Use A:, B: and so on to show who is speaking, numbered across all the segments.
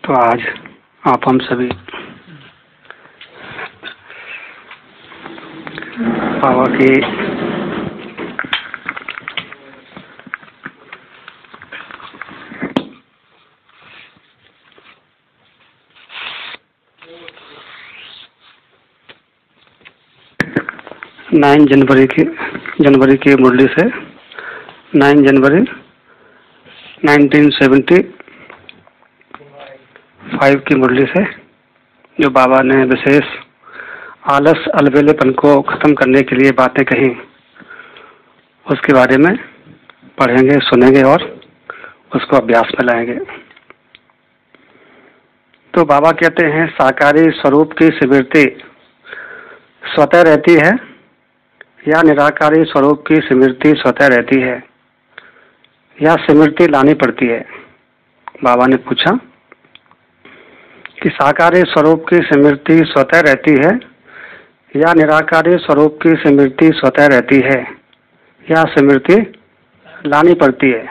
A: तो आज आप हम सभी बाबा की जनवरी की मुरली से 9 जनवरी 1975 की मुरली से जो बाबा ने विशेष आलस अलबेलेपन को ख़त्म करने के लिए बातें कही, उसके बारे में पढ़ेंगे, सुनेंगे और उसको अभ्यास में लाएंगे। तो बाबा कहते हैं, साकारी स्वरूप की स्मृति स्वतः रहती है या निराकारी स्वरूप की स्मृति स्वतः रहती है या स्मृति लानी पड़ती है? बाबा ने पूछा कि साकारी स्वरूप की स्मृति स्वतः रहती है या निराकारी स्वरूप की स्मृति स्वतः रहती है या स्मृति लानी पड़ती है?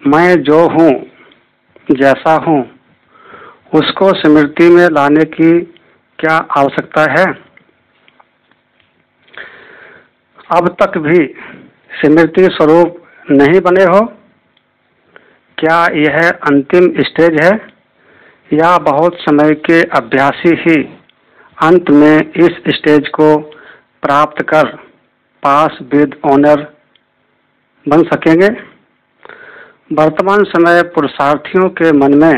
A: मैं जो हूँ, जैसा हूँ, उसको स्मृति में लाने की क्या आवश्यकता है? अब तक भी स्मृति स्वरूप नहीं बने हो? क्या यह अंतिम स्टेज है या बहुत समय के अभ्यासी ही अंत में इस स्टेज को प्राप्त कर पास विद ऑनर बन सकेंगे? वर्तमान समय पुरुषार्थियों के मन में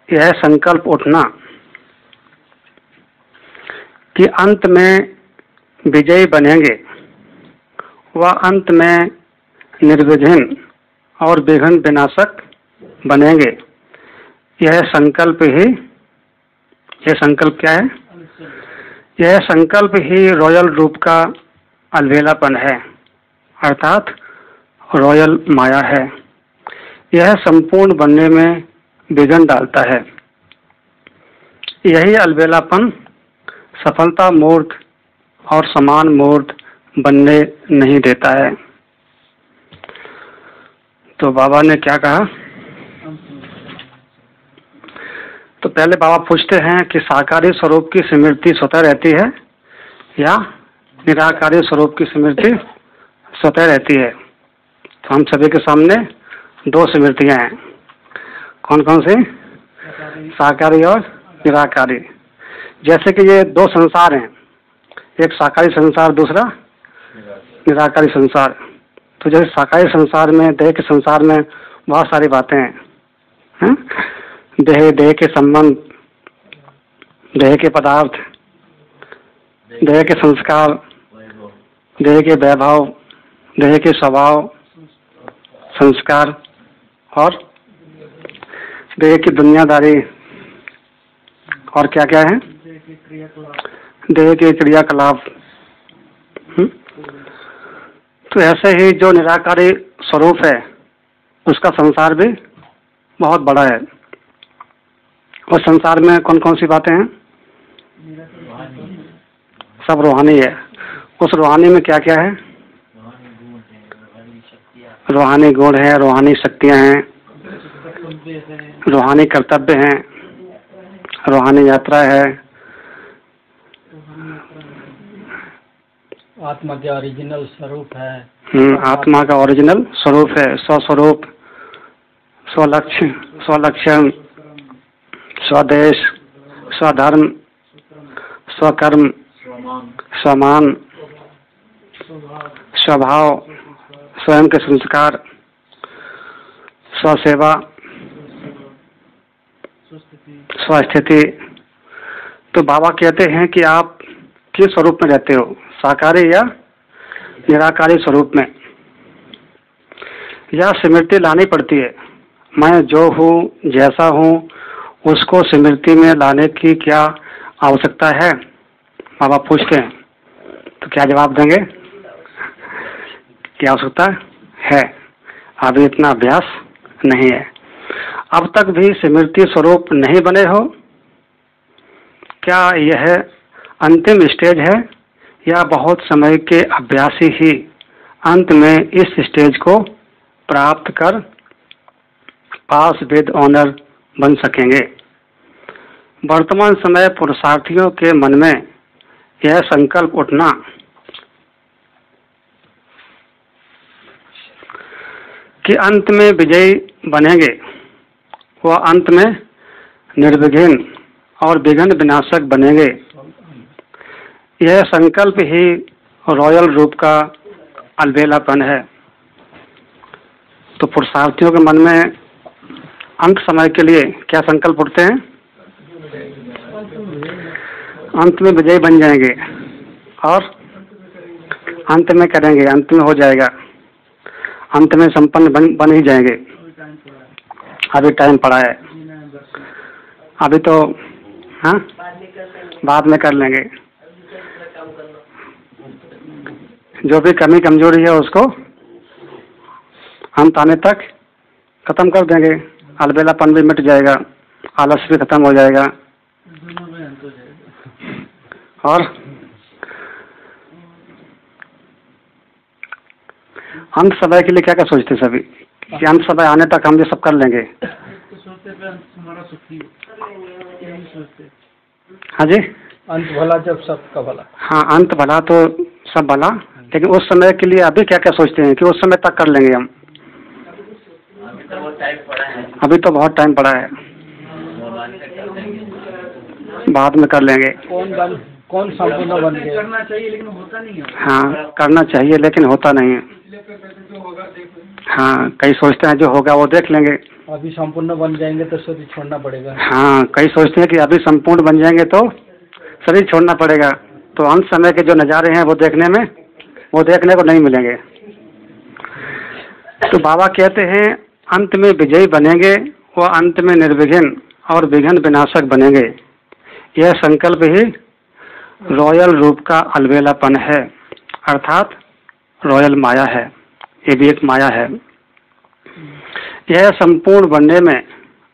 A: यह संकल्प उठना कि अंत में विजयी बनेंगे, वह अंत में निर्विघ्न और विघ्न विनाशक बनेंगे, यह संकल्प क्या है? यह संकल्प ही रॉयल रूप का अलबेलापन है, अर्थात रॉयल माया है। यह संपूर्ण बनने में विघ्न डालता है। यही अलबेलापन सफलता मूर्त और समान मूर्त बनने नहीं देता है। तो बाबा ने क्या कहा? तो पहले बाबा पूछते हैं कि साकारी स्वरूप की स्मृति स्वतः रहती है या निराकारी स्वरूप की स्मृति स्वतः रहती है? तो हम सभी के सामने दो स्मृतियां हैं। कौन कौन सी? साकारी और निराकारी। जैसे कि ये दो संसार हैं, एक साकारी संसार, दूसरा निराकारी संसार। तो जैसे साकारी संसार में, देह के संसार में बहुत सारी बातें हैं, देह के संबंध, देह के पदार्थ, देह के संस्कार, देह के वैभव, देह के स्वभाव, संस्कार और देह की दुनियादारी और क्या क्या है, देह के क्रियाकलाप। तो ऐसे ही जो निराकारी स्वरूप है उसका संसार भी बहुत बड़ा है। और संसार में कौन कौन सी बातें हैं? सब रूहानी है। उस रूहानी में क्या क्या है? रूहानी गुण है, रूहानी शक्तियां हैं, रूहानी कर्तव्य हैं, रूहानी यात्रा है,
B: आत्मा के ओरिजिनल स्वरूप है।
A: आत्मा का ओरिजिनल स्वरूप है, स्वस्वरूप, स्वलक्षण, स्वदेश, स्वधर्म, स्वकर्म, स्वमान, स्वभाव, स्वयं के संस्कार, स्वसेवा, स्वस्थिति। तो बाबा कहते हैं कि आप किस स्वरूप में रहते हो, साकारी या निराकारी स्वरूप में? यह स्मृति लानी पड़ती है। मैं जो हूँ, जैसा हूँ, उसको स्मृति में लाने की क्या आवश्यकता है? बाबा पूछते हैं। तो क्या जवाब देंगे? क्या आवश्यकता है? अभी इतना अभ्यास नहीं है। अब तक भी स्मृति स्वरूप नहीं बने हो? क्या यह अंतिम स्टेज है या बहुत समय के अभ्यासी ही अंत में इस स्टेज को प्राप्त कर पास विद ऑनर बन सकेंगे। वर्तमान समय पुरुषार्थियों के मन में यह संकल्प उठना कि अंत में विजयी बनेंगे, वह अंत में निर्विघ्न और विघ्न विनाशक बनेंगे, यह संकल्प ही रॉयल रूप का अलबेलापन है। तो पुरुषार्थियों के मन में अंत समय के लिए क्या संकल्प उठते हैं? अंत में विजयी बन जाएंगे और अंत में करेंगे, अंत में हो जाएगा, अंत में संपन्न बन ही जाएंगे। अभी टाइम पड़ा है, अभी तो हाँ बाद में कर लेंगे। जो भी कमी कमजोरी है उसको अंत आने तक खत्म कर देंगे, अलबेलापन भी मिट जाएगा, आलस भी खत्म हो जाएगा। और अंत समय के लिए क्या क्या सोचते सभी कि अंत समय आने तक हम ये सब कर लेंगे? हाँ जी,
B: अंत भला जब सबका भला।
A: हाँ, अंत भला तो सब भला, लेकिन उस समय के लिए अभी क्या क्या सोचते हैं कि उस समय तक कर लेंगे हम? अभी तो बहुत टाइम पड़ा है, बाद में कर लेंगे।
B: कौन संपूर्ण बन गया? करना चाहिए लेकिन होता नहीं है।
A: हाँ, करना चाहिए लेकिन होता नहीं है। हाँ, कई सोचते हैं जो होगा वो देख लेंगे।
B: अभी संपूर्ण बन जाएंगे तो शरीर छोड़ना पड़ेगा।
A: हाँ, कई सोचते हैं कि अभी संपूर्ण बन जाएंगे तो शरीर छोड़ना पड़ेगा, तो अंत समय के जो नज़ारे हैं वो देखने को नहीं मिलेंगे। तो बाबा कहते हैं अंत में विजयी बनेंगे, वो अंत में निर्विघ्न और विघ्न विनाशक बनेंगे, यह संकल्प ही रॉयल रूप का अलबेलापन है, अर्थात रॉयल माया है। ये भी एक माया है। यह संपूर्ण बनने में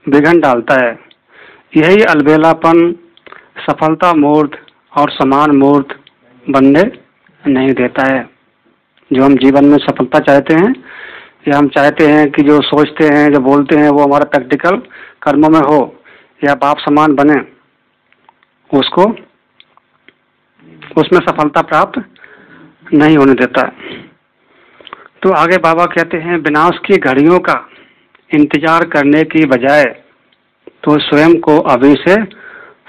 A: विघ्न डालता है। यही अलबेलापन सफलता मूर्त और समान मूर्त बनने नहीं देता है। जो हम जीवन में सफलता चाहते हैं या हम चाहते हैं कि जो सोचते हैं, जो बोलते हैं वो हमारा प्रैक्टिकल कर्मों में हो या बाप समान बने, उसमें सफलता प्राप्त नहीं होने देता। तो आगे बाबा कहते हैं विनाश की घड़ियों का इंतजार करने की बजाय तो स्वयं को अभी से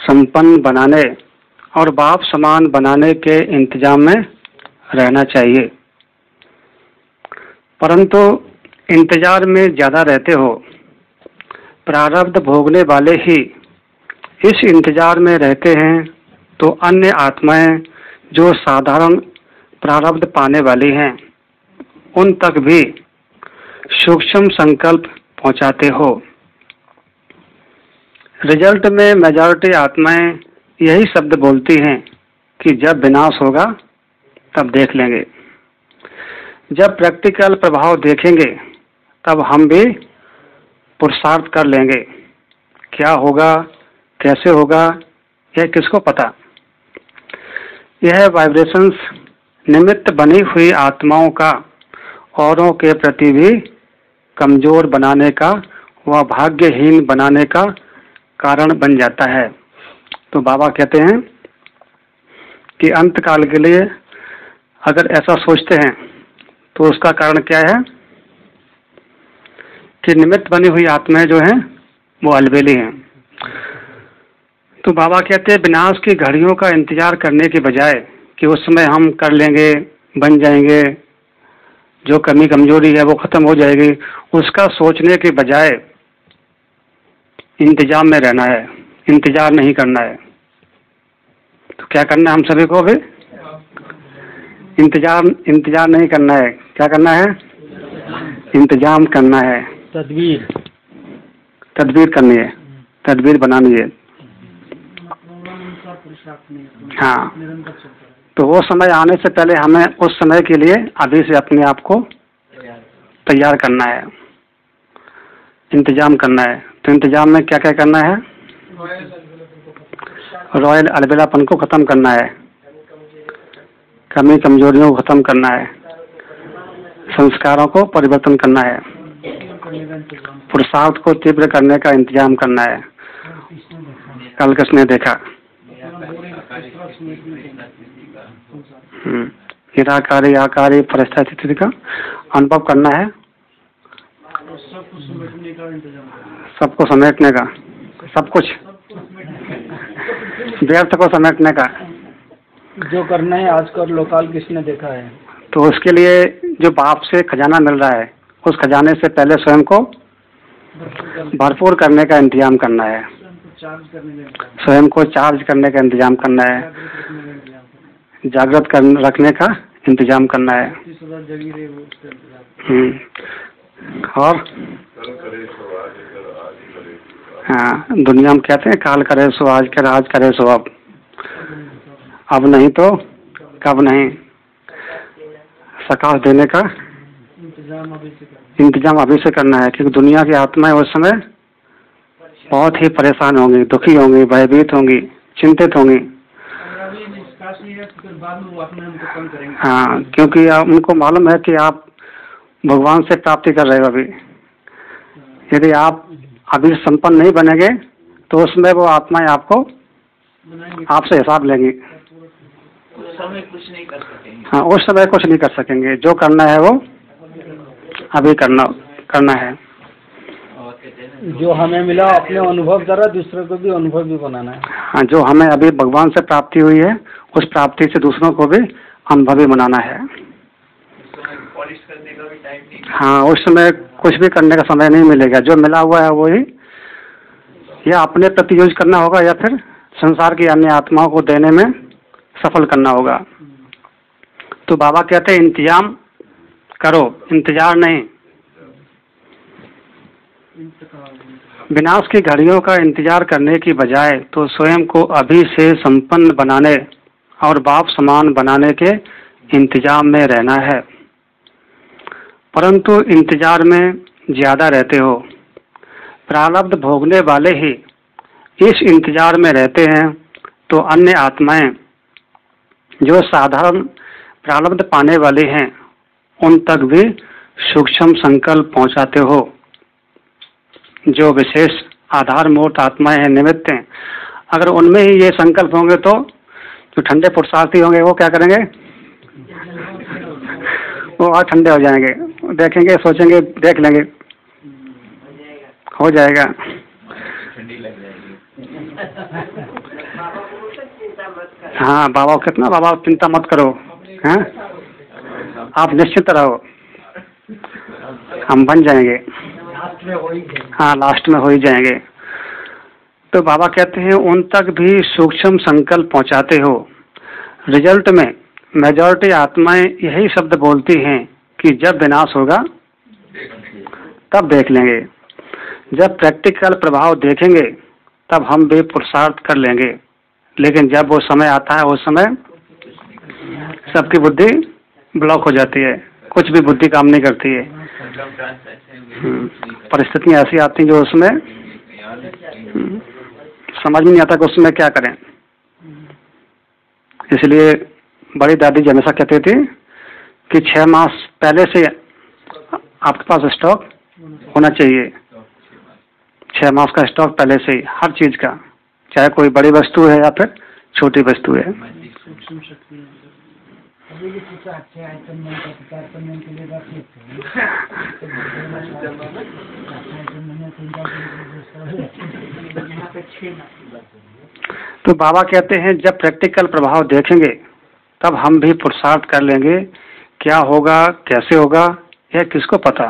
A: संपन्न बनाने और बाप समान बनाने के इंतजाम में रहना चाहिए। परंतु इंतजार में ज्यादा रहते हो, प्रारब्ध भोगने वाले ही इस इंतजार में रहते हैं, तो अन्य आत्माएं जो साधारण प्रारब्ध पाने वाली हैं उन तक भी सूक्ष्म संकल्प पहुंचाते हो। रिजल्ट में मेजॉरिटी आत्माएं यही शब्द बोलती हैं कि जब विनाश होगा तब देख लेंगे। जब प्रैक्टिकल प्रभाव देखेंगे तब हम भी पुरुषार्थ कर लेंगे। क्या होगा, कैसे होगा, यह किसको पता। यह वाइब्रेशंस निमित्त बनी हुई आत्माओं का औरों के प्रति भी कमजोर बनाने का व भाग्यहीन बनाने का कारण बन जाता है। तो बाबा कहते हैं कि अंत काल के लिए अगर ऐसा सोचते हैं तो उसका कारण क्या है कि निमित्त बनी हुई आत्माएं जो हैं वो अलबेली हैं। तो बाबा कहते हैं विनाश की घड़ियों का इंतजार करने के बजाय कि उस समय हम कर लेंगे, बन जाएंगे, जो कमी कमजोरी है वो खत्म हो जाएगी, उसका सोचने के बजाय इंतजाम में रहना है, इंतजार नहीं करना है। तो क्या करना है हम सभी को भी? इंतजार नहीं करना है। क्या करना है? इंतजाम करना है, तदबीर करनी है, तदबीर बनानी है। हाँ, तो वो समय आने से पहले हमें उस समय के लिए अभी से अपने आप को तैयार करना है, इंतजाम करना है। तो इंतजाम में क्या क्या करना है? रॉयल अलबेलापन को खत्म करना है, कमी कमजोरियों को खत्म करना है, संस्कारों को परिवर्तन करना है।
B: करने का इंतजाम,
A: पुरुषार्थ को तीव्र करने का इंतजाम करना है। कल किसने देखा? निराकारी आकारी परिस्थिति का अनुभव करना है,
B: सबको समेटने का इंतजाम करना,
A: सबको समेटने का, सब कुछ व्यर्थ को समेटने का।
B: जो करना है आज कर लो, कल किसने देखा है।
A: तो उसके लिए जो बाप से खजाना मिल रहा है, उस खजाने से पहले स्वयं को भरपूर करने का इंतजाम करना है, स्वयं को चार्ज करने का इंतजाम करना है, जागृत रखने का इंतजाम करना है। और हाँ, दुनिया में कहते हैं काल करे सो आज कर, आज करे सो अब नहीं तो कब नहीं। सकाश देने का इंतजाम अभी से करना है, क्योंकि दुनिया की आत्माएं उस समय बहुत ही परेशान होंगी, दुखी होंगी, भयभीत होंगी, चिंतित होंगी। हाँ, क्योंकि उनको मालूम है कि आप भगवान से प्राप्ति कर रहे हो। अभी यदि आप अभी संपन्न नहीं बनेंगे तो उसमें वो आत्माएं आपको आपसे हिसाब लेंगी।
C: उस समय कुछ नहीं कर सकेंगे।
A: हाँ, उस समय कुछ नहीं कर सकेंगे। जो करना है वो अभी करना है।
B: जो हमें मिला अपने अनुभव द्वारा दूसरों को भी अनुभवी बनाना है।
A: हाँ, जो हमें अभी भगवान से प्राप्ति हुई है उस प्राप्ति से दूसरों को भी अनुभवी बनाना है।
C: पॉलिश करने का भी टाइम नहीं।
A: हाँ, उस समय कुछ भी करने का समय नहीं मिलेगा। जो मिला हुआ है वही या अपने प्रति यूज करना होगा या फिर संसार की अन्य आत्माओं को देने में सफल करना होगा। तो बाबा कहते हैं इंतजाम करो, इंतजार नहीं। विनाश की घड़ियों का इंतजार करने की बजाय तो स्वयं को अभी से संपन्न बनाने और बाप समान बनाने के इंतजाम में रहना है। परंतु इंतजार में ज्यादा रहते हो। प्रारब्ध भोगने वाले ही इस इंतजार में रहते हैं, तो अन्य आत्माएं जो साधारण प्रारब्ध पाने वाले हैं उन तक भी सूक्ष्म संकल्प पहुंचाते हो। जो विशेष आधार मूर्त आत्माएं हैं, निमित्त हैं, अगर उनमें ही ये संकल्प होंगे तो जो ठंडे पुरुषार्थी होंगे वो क्या करेंगे? वो और ठंडे हो जाएंगे, देखेंगे, सोचेंगे, देख लेंगे, हो जाएगा।
C: ठंडी लग जाएगी।
A: हाँ, बाबा कितना, बाबा चिंता मत करो, हैं? आप निश्चित रहो, हम बन जाएंगे। हाँ, लास्ट में हो ही जाएंगे। तो बाबा कहते हैं उन तक भी सूक्ष्म संकल्प पहुंचाते हो। रिजल्ट में मेजॉरिटी आत्माएं यही शब्द बोलती हैं कि जब विनाश होगा तब देख लेंगे, जब प्रैक्टिकल प्रभाव देखेंगे तब हम भी पुरुषार्थ कर लेंगे। लेकिन जब वो समय आता है उस समय सबकी बुद्धि ब्लॉक हो जाती है, कुछ भी बुद्धि काम नहीं करती है। परिस्थितियाँ ऐसी आती हैं जो उसमें समझ में नहीं आता कि उसमें क्या करें। इसलिए बड़ी दादी जी हमेशा कहती थी कि 6 मास पहले से आपके पास स्टॉक होना चाहिए। 6 मास का स्टॉक पहले से ही, हर चीज का, चाहे कोई बड़ी वस्तु है या फिर छोटी वस्तु है। तो बाबा कहते हैं जब प्रैक्टिकल प्रभाव देखेंगे तब हम भी पुरुषार्थ कर लेंगे। क्या होगा, कैसे होगा, यह किसको पता।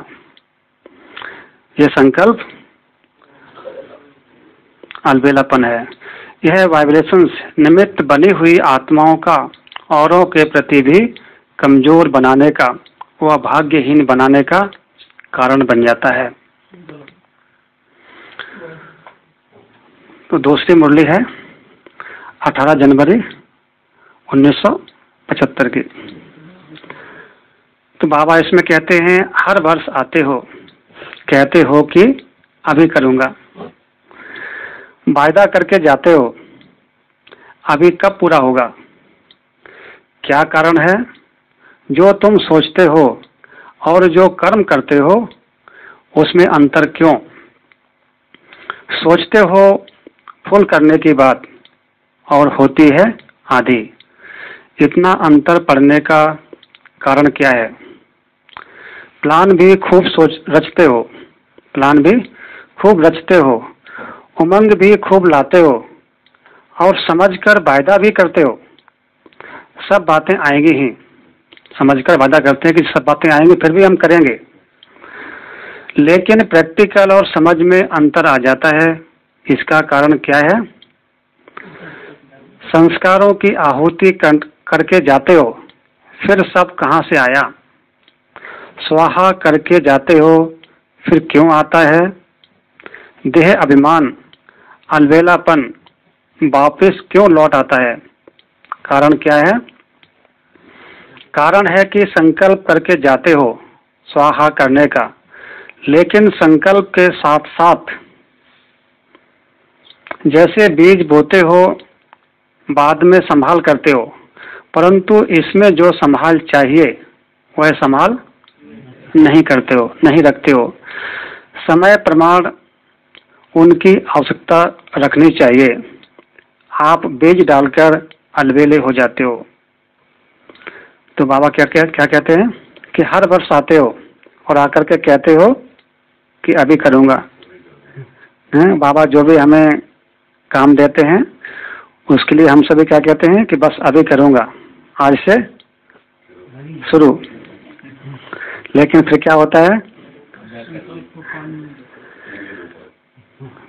A: यह संकल्प अलबेलापन है। यह वाइब्रेशंस निमित्त बनी हुई आत्माओं का औरों के प्रति भी कमजोर बनाने का व भाग्यहीन बनाने का कारण बन जाता है। तो दूसरी मुरली है 18 जनवरी 1975 की। तो बाबा इसमें कहते हैं हर वर्ष आते हो, कहते हो कि अभी करूँगा, वायदा करके जाते हो, अभी कब पूरा होगा। क्या कारण है? जो तुम सोचते हो और जो कर्म करते हो उसमें अंतर क्यों? सोचते हो फुल करने की बात और होती है आधी। इतना अंतर पड़ने का कारण क्या है? प्लान भी खूब रचते हो, प्लान भी खूब रचते हो, उमंग भी खूब लाते हो और समझकर वायदा भी करते हो सब बातें आएंगी ही। समझकर वादा करते हैं कि सब बातें आएंगी, फिर भी हम करेंगे। लेकिन प्रैक्टिकल और समझ में अंतर आ जाता है। इसका कारण क्या है? संस्कारों की आहुति करके जाते हो, फिर सब कहाँ से आया? स्वाहा करके जाते हो, फिर क्यों आता है? देह अभिमान, अलबेलापन वापिस क्यों लौट आता है? कारण क्या है? कारण है कि संकल्प करके जाते हो स्वाहा करने का, लेकिन संकल्प के साथ साथ जैसे बीज बोते हो बाद में संभाल करते हो, परंतु इसमें जो संभाल चाहिए वह संभाल नहीं करते हो, नहीं रखते हो। समय प्रमाण उनकी आवश्यकता रखनी चाहिए। आप बीज डालकर अलबेले हो जाते हो। तो बाबा क्या कहते हैं कि हर वर्ष आते हो और आकर के कहते हो कि अभी करूँगा। बाबा जो भी हमें काम देते हैं उसके लिए हम सभी क्या कहते हैं कि बस अभी करूँगा, आज से शुरू। लेकिन फिर क्या होता है?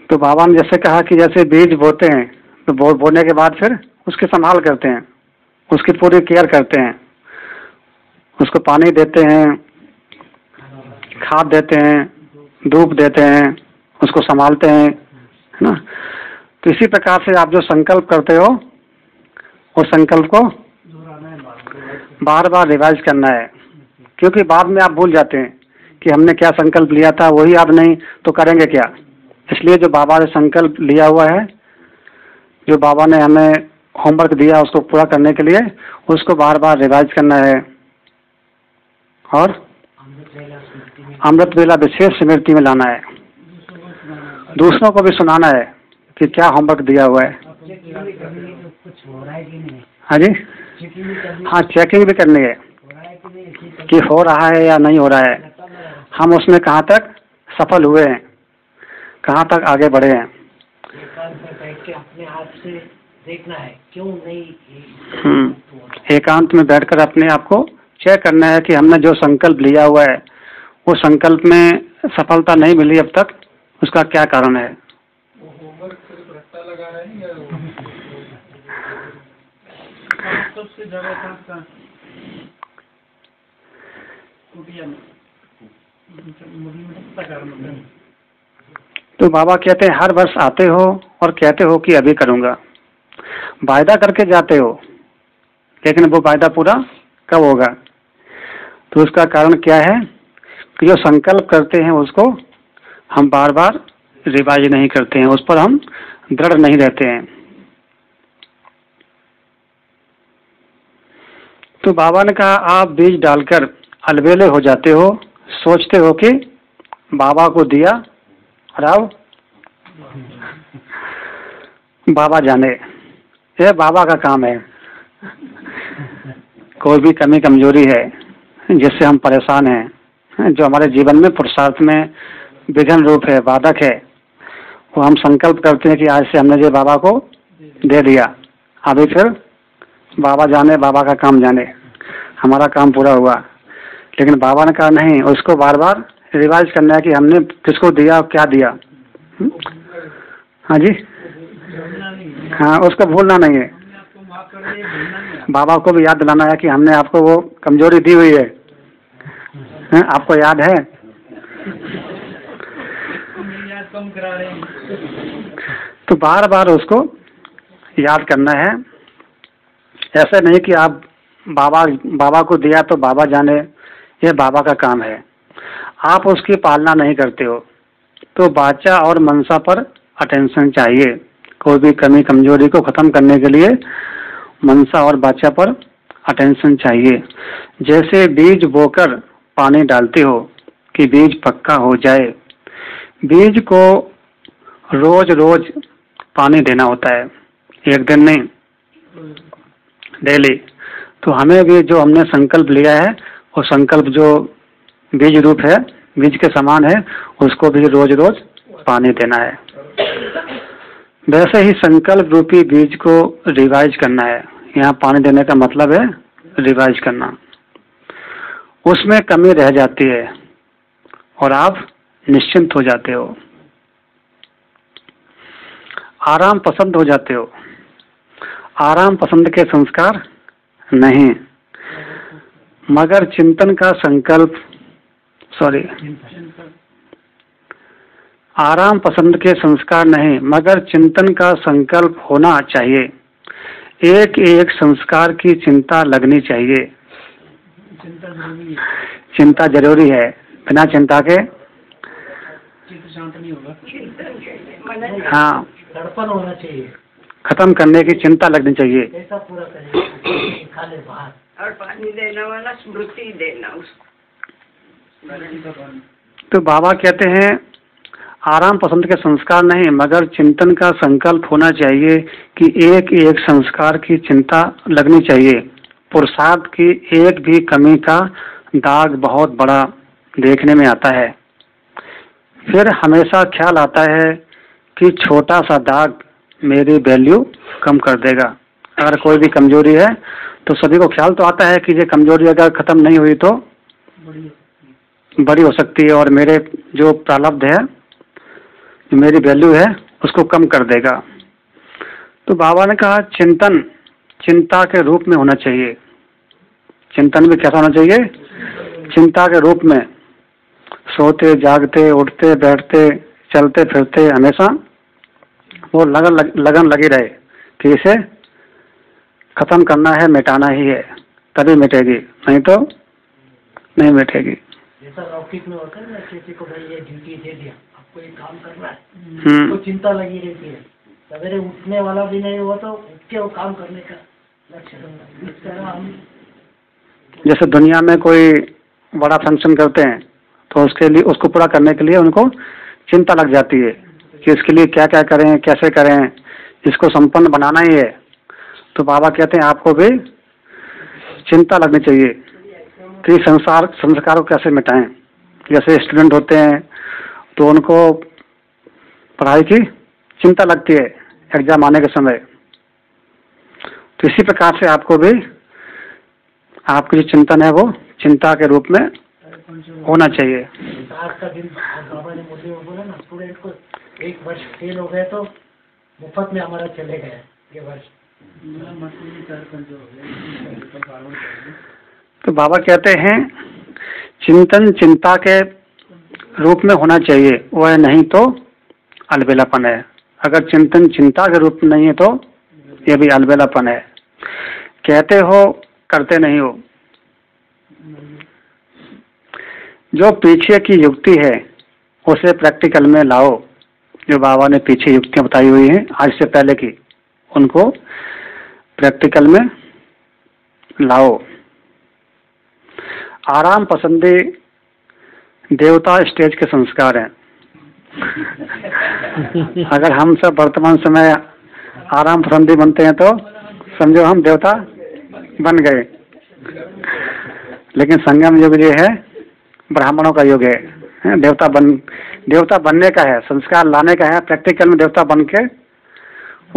A: तो बाबा ने जैसे कहा कि जैसे बीज बोते हैं तो बोने के बाद फिर उसकी संभाल करते हैं, उसकी पूरी केयर करते हैं, उसको पानी देते हैं, खाद देते हैं, धूप देते हैं, उसको संभालते हैं, है ना। तो इसी प्रकार से आप जो संकल्प करते हो उस संकल्प को बार बार रिवाइज करना है, क्योंकि बाद में आप भूल जाते हैं कि हमने क्या संकल्प लिया था, वही आप नहीं तो करेंगे क्या। इसलिए जो बाबा ने संकल्प लिया हुआ है, जो बाबा ने हमें होमवर्क दिया उसको पूरा करने के लिए, उसको बार बार रिवाइज करना है और अमृत वेला विशेष स्मृति में लाना है। दूसरों को भी सुनाना है कि क्या होमवर्क दिया हुआ है। हाँ जी, हाँ, चेकिंग भी करनी है कि हो रहा है या नहीं हो रहा है, हम उसमें कहाँ तक सफल हुए हैं, कहाँ तक आगे बढ़े हैं। अपने आप से देखना है क्यों नहीं। एकांत में बैठकर अपने आप को चेक करना है कि हमने जो संकल्प लिया हुआ है वो संकल्प में सफलता नहीं मिली अब तक, उसका क्या कारण है। सबसे ज्यादा तो बाबा कहते हैं हर वर्ष आते हो और कहते हो कि अभी करूँगा, वायदा करके जाते हो, लेकिन वो वायदा पूरा कब होगा। तो उसका कारण क्या है कि जो संकल्प करते हैं उसको हम बार बार रिवाइज नहीं करते हैं, उस पर हम दृढ़ नहीं रहते हैं। तो बाबा ने कहा आप बीज डालकर अलबेले हो जाते हो, सोचते हो कि बाबा को दिया और अब बाबा जाने, ये बाबा का काम है। कोई भी कमी कमजोरी है जिससे हम परेशान हैं, जो हमारे जीवन में पुरुषार्थ में विघ्न रूप है, बाधक है, वो हम संकल्प करते हैं कि आज से हमने जो बाबा को दे दिया, अभी फिर बाबा जाने, बाबा का काम जाने, हमारा काम पूरा हुआ। लेकिन बाबा ने कहा नहीं, उसको बार बार रिवाइज करना है कि हमने किसको दिया और क्या दिया। हाँ जी, हाँ, उसको भूलना नहीं है। बाबा को भी याद दिलाना है कि हमने आपको वो कमजोरी दी हुई है, आपको याद है। तो बार बार उसको याद करना है। ऐसा नहीं कि आप बाबा को दिया तो बाबा जाने, ये बाबा का काम है, आप उसकी पालना नहीं करते हो। तो वाचा और मनसा पर अटेंशन चाहिए। कोई भी कमी कमजोरी को खत्म करने के लिए मनसा और वाचा पर अटेंशन चाहिए। जैसे बीज बोकर पानी डालते हो, कि बीज पक्का हो जाए। बीज को रोज रोज पानी देना होता है, एक दिन नहीं, डेली। तो हमें भी जो हमने संकल्प लिया है वो संकल्प जो बीज रूप है, बीज के समान है, उसको भी रोज रोज पानी देना है। वैसे ही संकल्प रूपी बीज को रिवाइज करना है। यहाँ पानी देने का मतलब है रिवाइज करना। उसमें कमी रह जाती है और आप निश्चिंत हो जाते हो, आराम पसंद हो जाते हो। आराम पसंद के संस्कार नहीं, मगर चिंतन का संकल्प, आराम पसंद के संस्कार नहीं, मगर चिंतन का संकल्प होना चाहिए। एक एक संस्कार की चिंता लगनी चाहिए। चिंता जरूरी है, बिना चिंता के
B: शांत नहीं होगा।
A: हाँ,
D: दर्पण होना चाहिए,
A: खत्म करने की चिंता लगनी चाहिए।
D: ऐसा पूरा करें, खा ले बाहर।
E: और पानी देना वाला स्मृति देना उसको।
A: तो बाबा कहते हैं आराम पसंद के संस्कार नहीं, मगर चिंतन का संकल्प होना चाहिए कि एक एक संस्कार की चिंता लगनी चाहिए। पुरुषार्थ की एक भी कमी का दाग बहुत बड़ा देखने में आता है। फिर हमेशा ख्याल आता है कि छोटा सा दाग मेरी वैल्यू कम कर देगा। अगर कोई भी कमजोरी है तो सभी को ख्याल तो आता है कि ये कमजोरी अगर खत्म नहीं हुई तो बड़ी हो सकती है और मेरे जो प्रारब्ध है, जो मेरी वैल्यू है, उसको कम कर देगा। तो बाबा ने कहा चिंतन चिंता के रूप में होना चाहिए। चिंतन भी कैसा होना चाहिए? चिंता के रूप में। सोते जागते उठते बैठते चलते फिरते हमेशा वो लगन लगी रहे कि इसे खत्म करना है, मिटाना ही है, तभी मिटेगी, नहीं तो नहीं मिटेगी।
D: जैसा लौकिक में होता है ना, किसी को भाई ये ड्यूटी दे दिया, आपको ये काम करना है, तो चिंता लगी रहती है। सवेरे उठने वाला भी नहीं हुआ तो उठ के वो काम करने का लक्ष्य रखना। इस तरह हम
A: जैसे दुनिया में कोई बड़ा फंक्शन करते हैं तो उसके लिए, उसको पूरा करने के लिए उनको चिंता लग जाती है कि इसके लिए क्या क्या करें, कैसे करें, इसको संपन्न बनाना ही है। तो बाबा कहते हैं आपको भी चिंता लगनी चाहिए कि संस्कार को कैसे मिटाएं। जैसे स्टूडेंट होते हैं तो उनको पढ़ाई की चिंता लगती है एग्जाम आने के समय, तो इसी प्रकार से आपको भी आपकी जो चिंतन है वो चिंता के रूप में होना चाहिए।
D: आज का दिन बाबा ने मुझे बोला ना, स्टूडेंट को एक वर्ष फेल हो गए तो मुफ्त में हमारा चले गए ये वर्ष।
A: तो बाबा कहते हैं चिंतन चिंता के रूप में होना चाहिए, वह नहीं तो अलबेलापन है। अगर चिंतन चिंता के रूप में नहीं है तो यह भी अलबेलापन है। कहते हो करते नहीं हो। जो पीछे की युक्ति है उसे प्रैक्टिकल में लाओ। जो बाबा ने पीछे युक्तियां बताई हुई हैं आज से पहले की, उनको प्रैक्टिकल में लाओ। आराम पसंदी देवता स्टेज के संस्कार हैं। अगर हम सब वर्तमान समय आराम पसंदी बनते हैं तो समझो हम देवता बन गए। लेकिन संगम युग जो है ब्राह्मणों का युग है। देवता बनने का है, संस्कार लाने का है, प्रैक्टिकल में देवता बन के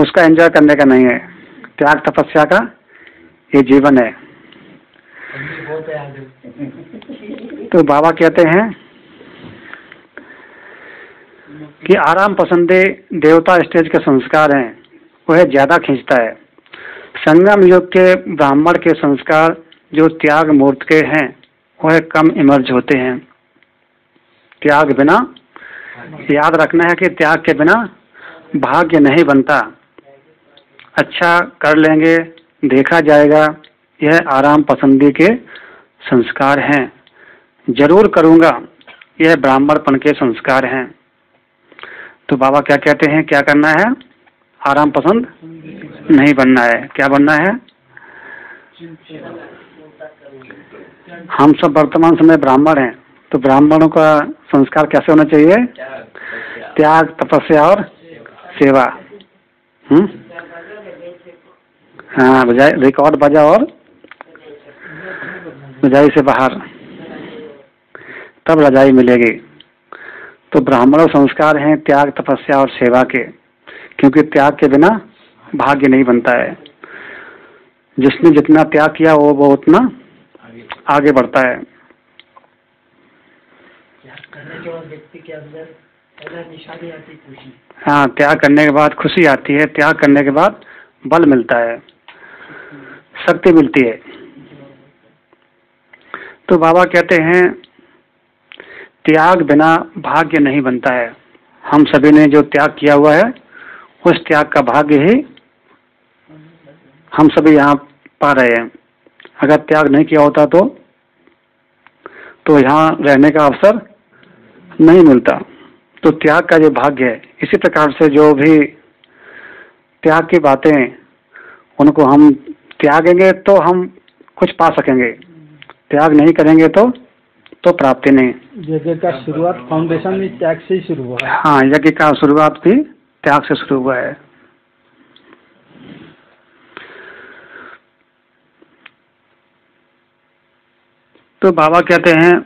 A: उसका एंजॉय करने का नहीं है। त्याग तपस्या का ये जीवन है। तो बाबा कहते हैं कि आराम पसंदी देवता स्टेज के संस्कार हैं, वह ज्यादा खींचता है। संगम युग के ब्राह्मण के संस्कार जो त्याग मूर्त के हैं वह कम इमर्ज होते हैं। त्याग बिना, याद रखना है कि त्याग के बिना भाग्य नहीं बनता। अच्छा कर लेंगे, देखा जाएगा, यह आराम पसंदी के संस्कार हैं। जरूर करूंगा, यह ब्राह्मणपन के संस्कार हैं। तो बाबा क्या कहते हैं, क्या करना है? आराम पसंद नहीं बनना है। क्या बनना है? हम सब वर्तमान समय ब्राह्मण हैं, तो ब्राह्मणों का संस्कार कैसे होना चाहिए? त्याग, तपस्या और सेवा। हाँ, बजाय रिकॉर्ड बजा और रजाई से बाहर, तब रजाई मिलेगी। तो ब्राह्मणों संस्कार हैं त्याग, तपस्या और सेवा के, क्योंकि त्याग के बिना भाग्य नहीं बनता है। जिसने जितना त्याग किया वो उतना आगे बढ़ता है।
D: करने के बाद व्यक्ति के अंदर पहला निशानी आती खुशी।
A: हाँ, त्याग करने के बाद खुशी आती है, त्याग करने के बाद बल मिलता है, शक्ति मिलती है। तो बाबा कहते हैं त्याग बिना भाग्य नहीं बनता है। हम सभी ने जो त्याग किया हुआ है उस त्याग का भाग्य ही हम सभी यहाँ पा रहे हैं। अगर त्याग नहीं किया होता तो यहाँ रहने का अवसर नहीं मिलता। तो त्याग का जो भाग्य है, इसी प्रकार से जो भी त्याग की बातें उनको हम त्यागेंगे तो हम कुछ पा सकेंगे, त्याग नहीं करेंगे तो प्राप्ति नहीं।
B: यज्ञ का शुरुआत फाउंडेशन में त्याग से ही शुरू हुआ है।
A: हाँ, यज्ञ का शुरुआत भी त्याग से शुरू हुआ है। तो बाबा कहते हैं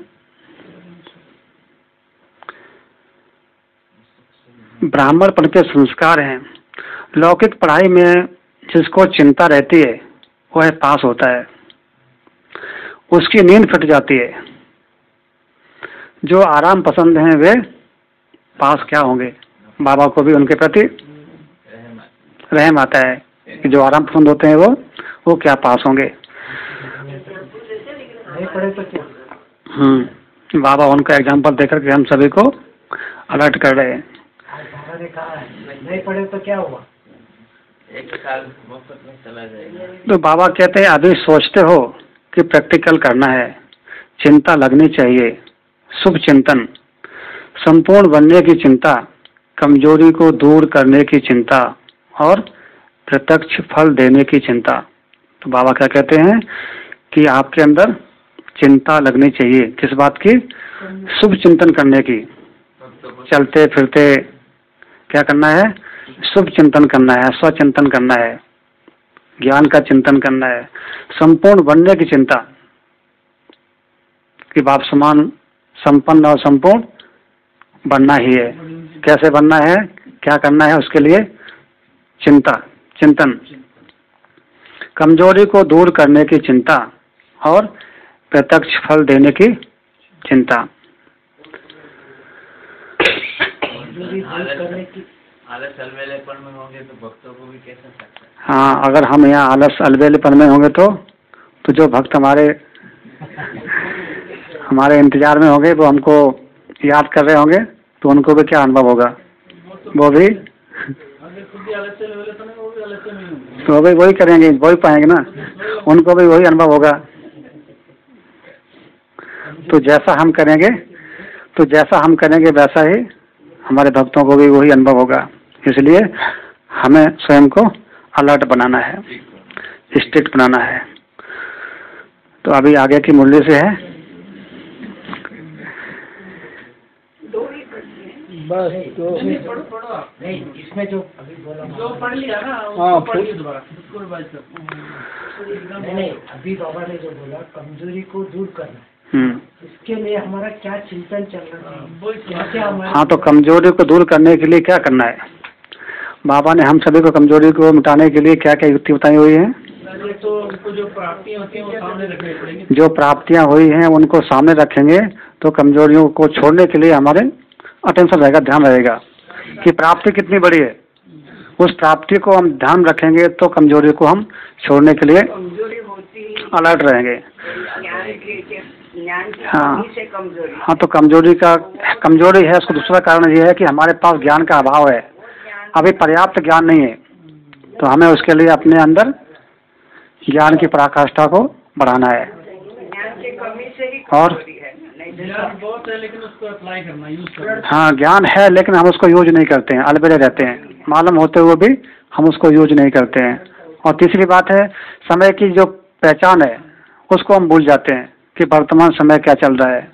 A: ब्राह्मणपन के संस्कार हैं। लौकिक पढ़ाई में जिसको चिंता रहती है वह पास होता है, उसकी नींद फट जाती है। जो आराम पसंद हैं वे पास क्या होंगे? बाबा को भी उनके प्रति रहम आता है कि जो आराम पसंद होते हैं वो क्या पास होंगे।
D: नहीं पढ़े तो क्या?
A: बाबा उनका एग्जाम्पल देकर के हम सभी को अलर्ट कर रहे हैं।
D: बाबा ने कहा है नहीं पढ़े तो क्या हुआ?
C: एक साल मुफ्त में चला जाएगा।
A: तो बाबा कहते हैं अभी सोचते हो कि प्रैक्टिकल करना है, चिंता लगनी चाहिए। शुभ चिंतन, संपूर्ण बनने की चिंता, कमजोरी को दूर करने की चिंता और प्रत्यक्ष फल देने की चिंता। तो बाबा क्या कहते हैं कि आपके अंदर चिंता लगनी चाहिए। किस बात की? शुभ चिंतन करने की। चलते फिरते क्या करना है? शुभ चिंतन करना है, स्वचिंतन करना है, ज्ञान का चिंतन करना है। संपूर्ण बनने की चिंता कि बाप समान संपन्न और संपूर्ण बनना ही है। कैसे बनना है, क्या करना है, उसके लिए चिंतन। कमजोरी को दूर करने की चिंता और प्रत्यक्ष फल देने की चिंता।
C: आलस अलबेलेपन में होंगे तो भक्तों को भी कैसा सकता है?
A: हाँ, अगर हम यहाँ आलस अलबेलेपन में होंगे तो जो भक्त हमारे इंतजार में होंगे, वो हमको याद कर रहे होंगे, तो उनको भी क्या अनुभव होगा? वो भी तो वही करेंगे, वही पाएंगे ना, उनको भी वही अनुभव होगा। तो जैसा हम करेंगे वैसा ही हमारे भक्तों को भी वही अनुभव होगा। इसलिए हमें स्वयं को अलर्ट बनाना है, स्ट्रिक्ट बनाना है। तो अभी आगे की मुरली से है
B: बस। तो
D: नहीं, इसमें जो अभी बोला
B: जो पढ़ लिया ना, हाँ पढ़िए दोबारा।
D: नहीं, अभी बाबा ने जो बोला कमजोरी को दूर करना, इसके लिए हमारा क्या चिंतन चल रहा है?
A: हाँ, तो कमजोरी को दूर करने के लिए क्या करना है? बाबा ने हम सभी को कमजोरी को मिटाने के लिए क्या क्या युक्ति बताई हुई है?
B: तो उनको जो प्राप्तियां होती हैं वो सामने रखनी पड़ेंगी।
A: जो प्राप्तियां हुई हैं उनको सामने रखेंगे तो कमजोरियों को छोड़ने के लिए हमारे अटेंशन रहेगा, ध्यान रहेगा कि प्राप्ति कितनी बड़ी है। उस प्राप्ति को हम ध्यान रखेंगे तो कमजोरी को हम छोड़ने के लिए अलर्ट रहेंगे। हाँ, तो कमजोरी है, उसका दूसरा कारण ये है कि हमारे पास ज्ञान का अभाव है, अभी पर्याप्त ज्ञान नहीं है। तो हमें उसके लिए अपने अंदर ज्ञान की पराकाष्ठा को बढ़ाना है। और
B: बहुत है लेकिन उसको अप्लाई करना, यूज करना।
A: हाँ, ज्ञान है लेकिन हम उसको यूज नहीं करते हैं, अलबेले रहते हैं, मालूम होते हुए भी हम उसको यूज नहीं करते हैं। और तीसरी बात है, समय की जो पहचान है उसको हम भूल जाते हैं कि वर्तमान समय क्या चल रहा है।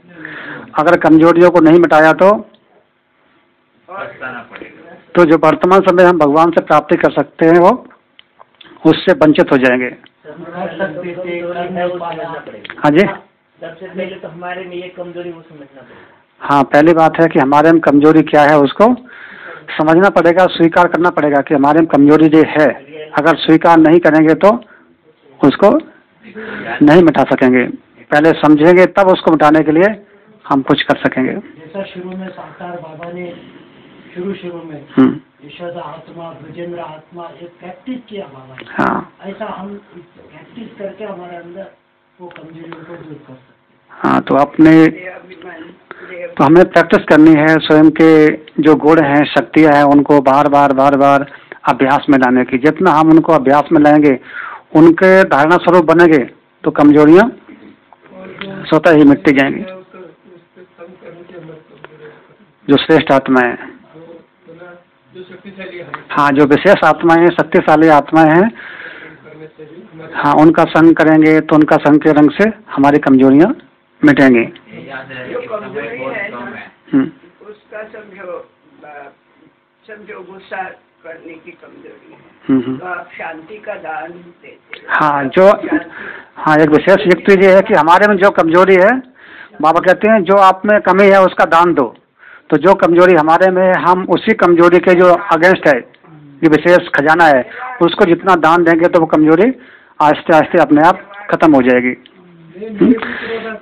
A: अगर कमजोरियों को नहीं मिटाया तो
C: पछताना पड़ेगा।
A: तो जो वर्तमान समय हम भगवान से प्राप्ति कर सकते हैं वो उससे वंचित हो जाएंगे। हाँ जी,
D: सबसे पहले तो हमारे में ये कमजोरी वो समझना पड़ेगा।
A: हाँ, पहली बात है कि हमारे में कमजोरी क्या है उसको समझना पड़ेगा, स्वीकार करना पड़ेगा कि हमारे में कमजोरी ये है। अगर स्वीकार नहीं करेंगे तो उसको नहीं मिटा सकेंगे। पहले समझेंगे तब उसको मिटाने के लिए हम कुछ कर सकेंगे।
D: जैसा शुरू में साकार बाबा ने शुरू में यशोदा आत्मा, ब्रजेंद्र आत्मा एक प्रैक्टिस किया बाबा ने।
A: हाँ,
D: ऐसा हम प्रैक्टिस करके हमारे अंदर वो कमजोरियों को दूर कर सकते हैं।
A: हाँ, तो हमें प्रैक्टिस करनी है स्वयं के जो गुण हैं, शक्तियाँ हैं, उनको बार बार अभ्यास में लाने की। जितना हम उनको अभ्यास में लाएंगे, उनके धारणा स्वरूप बनेंगे तो कमजोरियाँ स्वतः ही मिटती जाएंगी। जो श्रेष्ठ आत्मा है, हाँ, जो विशेष आत्माएं हैं, शक्तिशाली आत्माएं हैं, हाँ, उनका संग करेंगे तो उनका संग के रंग से हमारी कमजोरियाँ मिटेंगी।
E: जो कमजोरी है उसका समझो गुस्सा करने की कमजोरी है, तो आप शांति का दान देते हैं।
A: हाँ, एक विशेष युक्ति ये है कि हमारे में जो कमजोरी है, बाबा कहते हैं जो आप में कमी है उसका दान दो। तो जो कमजोरी हमारे में है, हम उसी कमजोरी के जो अगेंस्ट है, ये विशेष खजाना है, उसको जितना दान देंगे तो वो कमजोरी आहिस्ते आहिस्ते अपने आप खत्म हो जाएगी।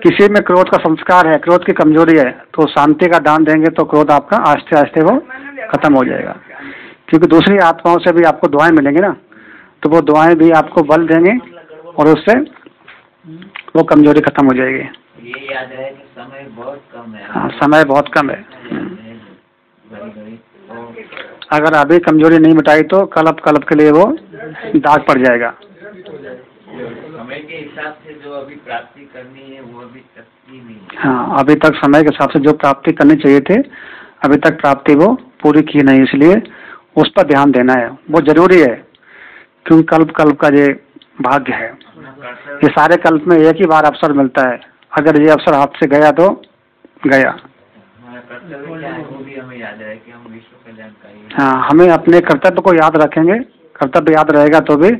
A: किसी में क्रोध का संस्कार है, क्रोध की कमजोरी है, तो शांति का दान देंगे तो क्रोध आपका आहिस्ते आहिस्ते वो खत्म हो जाएगा। क्योंकि दूसरी आत्माओं से भी आपको दुआएं मिलेंगी ना, तो वो दुआएं भी आपको बल देंगे और उससे वो कमजोरी खत्म हो जाएगी।
C: ये याद रहे कि समय बहुत कम है।
A: हाँ, समय बहुत कम है। अगर अभी कमजोरी नहीं मिटाई तो कल्प के लिए वो दाग पड़ जाएगा।
C: समय के हिसाब से जो अभी प्राप्ति करनी है वो अभी तक की नहीं है।
A: हाँ, अभी तक समय के हिसाब से जो प्राप्ति करनी चाहिए थे, अभी तक प्राप्ति वो पूरी की नहीं, इसलिए उस पर ध्यान देना है, वो जरूरी है। क्योंकि कल्प का ये भाग्य है, ये सारे कल्प में एक ही बार अवसर मिलता है। अगर ये अवसर हाथ से गया तो गया।
C: कर्तव्य क्या है वो भी हमें याद रहे कि हम विश्व कल्याणकारी।
A: हाँ, हमें अपने कर्तव्य को याद रखेंगे, कर्तव्य याद रहेगा तो भी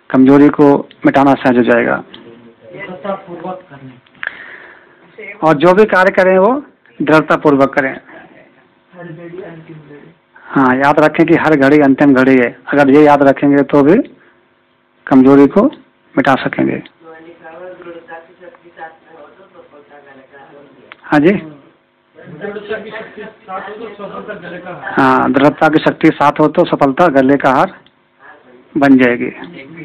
A: कमजोरी को मिटाना सहज हो जाएगा। और जो भी कार्य करें वो दृढ़ता पूर्वक करें। हाँ, याद रखें कि हर घड़ी अंतिम घड़ी है। अगर ये याद रखेंगे तो भी कमजोरी को मिटा सकेंगे। हाँ जी, हाँ, दृढ़ता की शक्ति साथ हो तो सफलता गले का हार बन जाएगी।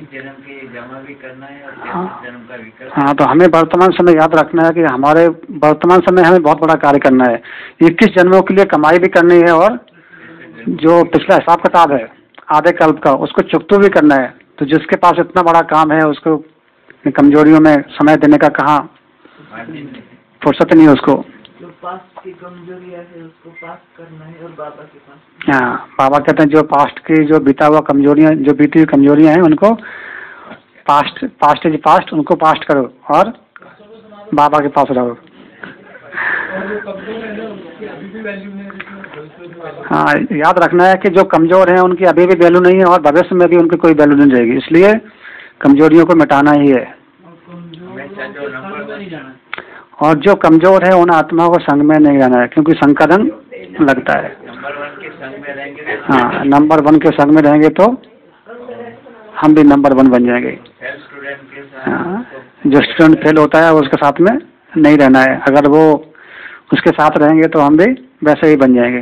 C: जन्म के जमा भी करना है और
A: हाँ,
C: जन्म का भी करना है।
A: हाँ, तो हमें वर्तमान समय याद रखना है कि हमारे वर्तमान समय हमें बहुत बड़ा कार्य करना है। 21 जन्मों के लिए कमाई भी करनी है और जो पिछला हिसाब किताब है आधे कल्प का, उसको चुकता भी करना है। तो जिसके पास इतना बड़ा काम है, उसको कमजोरियों में समय देने का कहाँ फुर्सत नहीं है उसको।
F: जो पास्ट की कमजोरियां है उसको पास करना है और बाबा के पास।
A: हाँ, बाबा कहते हैं जो पास्ट की जो बीता हुआ कमजोरियां, जो बीती हुई कमजोरियां हैं उनको पास्ट इज पास्ट, उनको पास्ट करो और बाबा के पास रहो। हाँ, याद रखना है कि जो कमजोर हैं उनकी अभी भी वैल्यू नहीं है और भविष्य में भी उनकी कोई वैल्यू नहीं रहेगी, इसलिए कमजोरियों को मिटाना ही है। और जो कमजोर है उन आत्माओं को संग में नहीं रहना है, क्योंकि संग का रंग लगता है।
C: नंबर 1 के संग में रहेंगे।
A: हाँ, नंबर 1 के संग में रहेंगे तो हम भी नंबर 1 बन जाएंगे।
C: स्टूडेंट के साथ,
A: हाँ, जो स्टूडेंट फेल होता है उसके साथ में नहीं रहना है। अगर वो उसके साथ रहेंगे तो हम भी वैसे ही बन जाएंगे।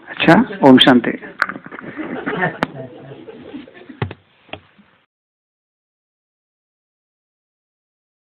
A: अच्छा, ओम शांति।